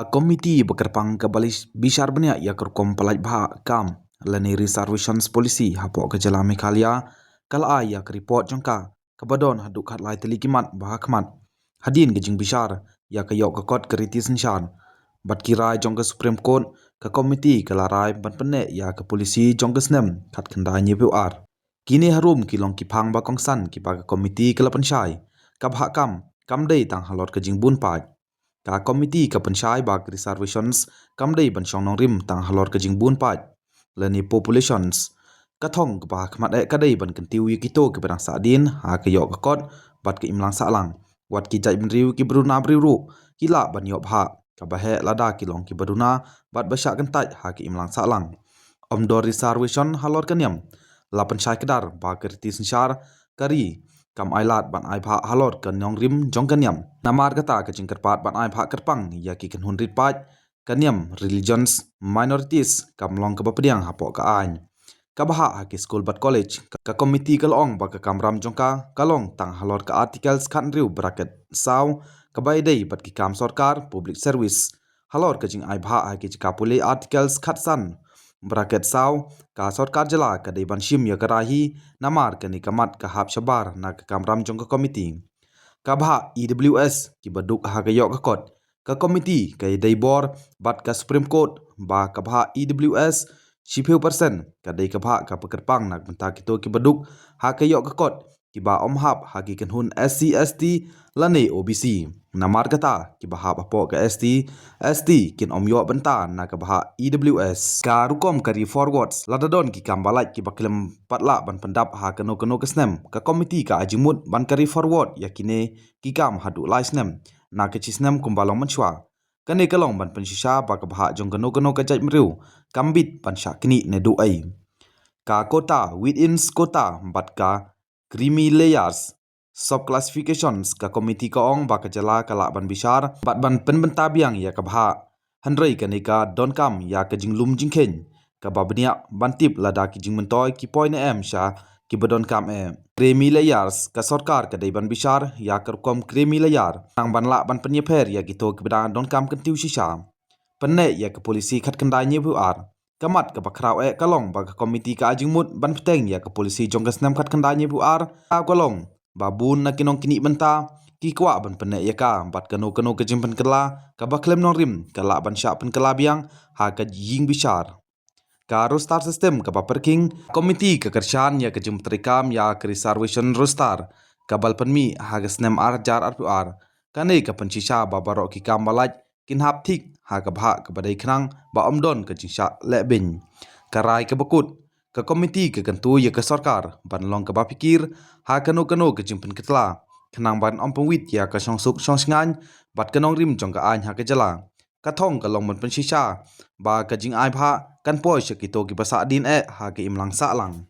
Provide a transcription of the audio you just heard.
komiti bekerpang kebalis bishar benya ya kerkom palaj bha kam lani reservations policy hapok ke jala Meghalaya kala ya ke report jangka kabadon haduk khat lai teli kimat bah khmat hadin ke jing bishar ya ke yok ke kot ke riti senshan bat kirai jong ke supreme court ke komiti ke larai ban penne ya ke polisi jong ke snem khat khandai nyebu ar kini harum kilong kipang ba kongsan ki ba ke komiti ke lapan shai ka bha kam dei tang halot ke jing bun pai ka komiti ka pensyai bag reservations kamdei ban syong nong rim tang halor ka jingbun pat lani populations kathong ka ba khmat e kadei ban kentiu yi kito ke barang sadin ha ke yok kot bat ke imlang salang wat ki jai ben riu ki bruna briu ki la ban yok ha ka ba he lada ki long ki baduna bat basha kan taj ha ke imlang salang omdor reservation halor kanyam la pensyai kedar ba kerti sensyar kari kam ailat ban ai pha halor kan nyong rim jong kanyam namar kata ke jingkerpat ban ai pha kerpang ya ki kan hunrit pat kanyam religions minorities kam long ke bapediang hapo ka ain ka baha ha ki school bat college ka committee kalong ba ka kamram jongka kalong tang halor ka articles khan riu bracket saw ka bai dei bat ki kam sarkar public service halor ka jing ai pha ha ki ka pule articles khat san bracket saw ka sarkar jala ka dei ban shim ya karahi namar ka ni kamat ka hap shabar na ka kamram jong ka committee ka bha EWS ki baduk ha ka yok ka kot ka committee ka dei bor bat ka supreme court ba ka bha EWS 10% ka dei ka bha ka pekerpang nak benta kito ki baduk ha ka yok ka kot ki ba om hap ha ki kan hun SC ST lane OBC namar kata ki ba hap apo ka ST kin om yok benta na ka bha EWS ka rukom kari forwards ladadon ki kambalai ki baklem patla ban pendap ha kano kesnem ka committee ka ajimut ban kari forward yakine ki kam hadu lai snem na ke chisnem kumbalong manchwa kane kalong ban pensisa ba ka bha jong kano ka jai mriu kambit ban syakni ne du ai ka kota within kota bat ka creamy layers sub classifications ka committee ka ong ba ka jala kala ban bishar bat ban penbenta biang ya ka bha handrei ka ne ka don kam ya ka jinglum jingkhen ka babnia ban tip lada ki jingmentoy ki point em sha ki badon kam e creamy layers ka sarkar ka dei ban bishar ya ka kom creamy layer nang ban la ban penye pher ya ki to ki bada don kam kentiu shisha penne ya ka polisi khat kandai nyebu ar kamat ka bakrau e kalong ba ka komiti ka ajingmut ban peteng ya ka polisi jongkas nam khat khandai nyebu ar a kalong babun na kinong kini benta ki kwa ban penne ya ka bat kano ke jimpen kala ka baklem nong rim kala ban sya pen kala biang ha ka ying bishar ka rostar system ka parking komiti ka kershan ya ka jimtrikam ya ka reservation rostar ka balpanmi ha ka snem ar jar ar kane ka panchisha babaro ki kam balaj kin hap thik ha ka bha ka badai khnang ba omdon ka jingsha lebin karai ka bakut ka komiti ka kantu ya ka sarkar ban long ka bapikir ha kano ka jimpen ketla khnang ban ompongwit ya ka songsuk songsngan bat kanong rim jong ka ain ha ka jala ka thong ka long ban panshisha ba ka jing ai pha kan poi shakito ki basa din e ha ka imlang sa lang